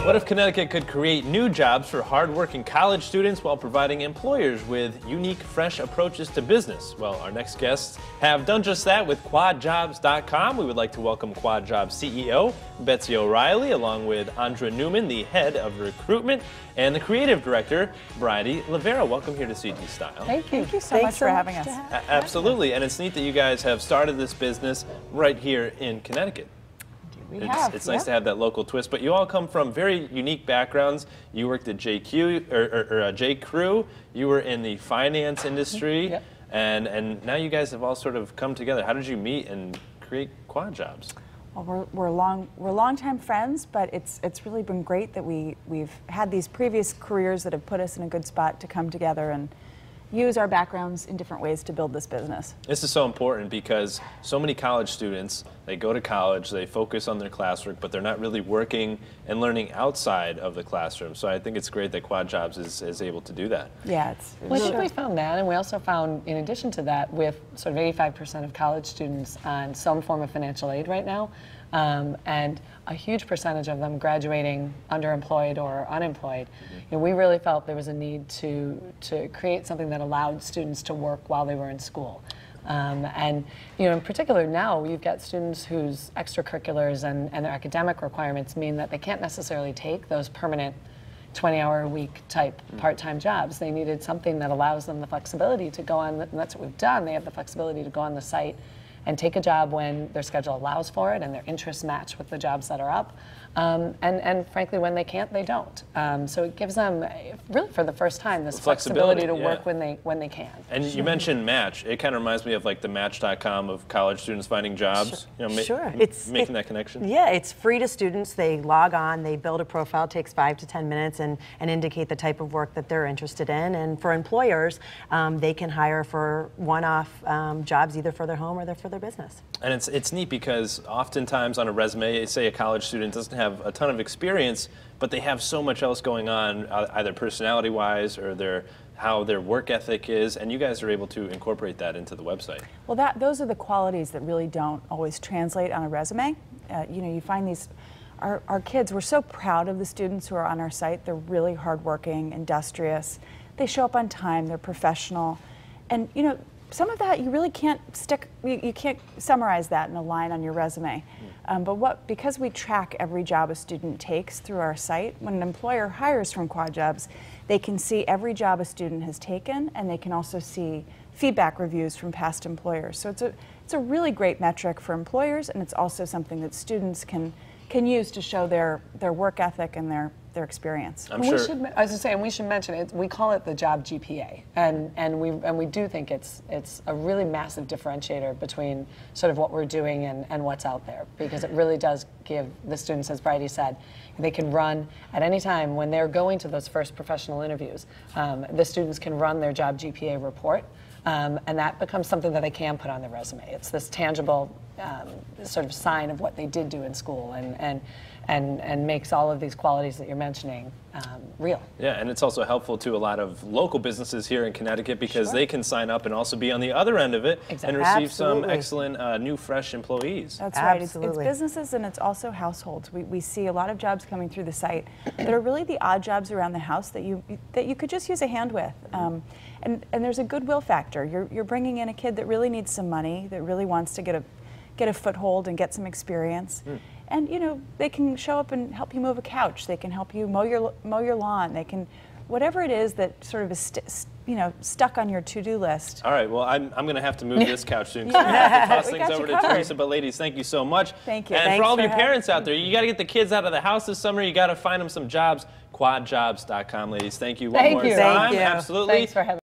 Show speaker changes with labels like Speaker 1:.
Speaker 1: What if Connecticut could create new jobs for hardworking college students while providing employers with unique, fresh approaches to business? Well, our next guests have done just that with QuadJobs.com. We would like to welcome QuadJobs CEO Betsy O'Reilly, along with Andra Newman, the head of recruitment, and the creative director, Bridie Lavera. Welcome here to CT Style.
Speaker 2: Thank you.
Speaker 3: Thank you so much for having us.
Speaker 1: Absolutely, and it's neat that you guys have started this business right here in Connecticut. It's nice to have that local twist, but you all come from very unique backgrounds. You worked at J. Crew. You were in the finance industry,
Speaker 2: Yep.
Speaker 1: and now you guys have all sort of come together. How did you meet and create QuadJobs?
Speaker 3: Well, we're longtime friends, but it's really been great that we've had these previous careers that have put us in a good spot to come together and use our backgrounds in different ways to build this business.
Speaker 1: This is so important because so many college students, they go to college, they focus on their classwork, but they're not really working and learning outside of the classroom. So I think it's great that QuadJobs is able to do that.
Speaker 3: Yeah,
Speaker 2: Well, I think we found that, and we also found, in addition to that, with sort of 85% of college students on some form of financial aid right now, and a huge percentage of them graduating underemployed or unemployed. You know, we really felt there was a need to create something that allowed students to work while they were in school. And you know, in particular now, you've got students whose extracurriculars and their academic requirements mean that they can't necessarily take those permanent 20-hour-a-week type part-time jobs. They needed something that allows them the flexibility to go on, and that's what we've done. They have the flexibility to go on the site and take a job when their schedule allows for it and their interests match with the jobs that are up. And frankly, when they can't, they don't. So it gives them, really for the first time, this flexibility to work when they can.
Speaker 1: And you mentioned Match. It kind of reminds me of like the Match.com of college students finding jobs.
Speaker 4: Sure.
Speaker 1: You know,
Speaker 4: Sure.
Speaker 1: Making that connection.
Speaker 4: Yeah, it's free to students. They log on, they build a profile, it takes 5 to 10 minutes, and indicate the type of work that they're interested in. And for employers, they can hire for one-off jobs, either for their home or for their business.
Speaker 1: And it's neat because oftentimes on a resume, say a college student doesn't have a ton of experience, but they have so much else going on, either personality-wise or how their work ethic is, and you guys are able to incorporate that into the website.
Speaker 3: Well, those are the qualities that really don't always translate on a resume. You know, you find these, our kids, we're so proud of the students who are on our site. They're really hardworking, industrious. They show up on time, they're professional. And you know, some of that you really can't you can't summarize that in a line on your resume. But because we track every job a student takes through our site, when an employer hires from QuadJobs, they can see every job a student has taken, and they can also see feedback reviews from past employers. So it's a really great metric for employers, and it's also something that students can use to show their work ethic and their experience.
Speaker 1: I'm sure.
Speaker 2: I was going to say, and we should mention it. We call it the job GPA, and we do think it's a really massive differentiator between sort of what we're doing and what's out there, because it really does give the students, as Bridie said, they can run at any time when they're going to those first professional interviews. The students can run their job GPA report. And that becomes something that they can put on their resume. It's this tangible sort of sign of what they did do in school, and makes all of these qualities that you're mentioning real.
Speaker 1: Yeah, and it's also helpful to a lot of local businesses here in Connecticut because they can sign up and also be on the other end of it and receive some excellent new, fresh employees.
Speaker 3: That's right. It's businesses and it's also households. We see a lot of jobs coming through the site that are really the odd jobs around the house that you could just use a hand with. And there's a goodwill factor. You're bringing in a kid that really needs some money, that really wants to get a foothold and get some experience. And you know, they can show up and help you move a couch. They can help you mow your lawn. They can, whatever it is that sort of is stuck on your to-do list.
Speaker 1: All right. Well, I'm going to have to move this couch soon. So I'm going to have to toss things over to Teresa. But ladies, thank you so much.
Speaker 3: Thank you.
Speaker 1: And for all of you parents out there, you got to get the kids out of the house this summer. You got to find them some jobs. QuadJobs.com, ladies. Thank you one more time.
Speaker 2: Thank you.
Speaker 1: Absolutely.
Speaker 2: Thanks for having me.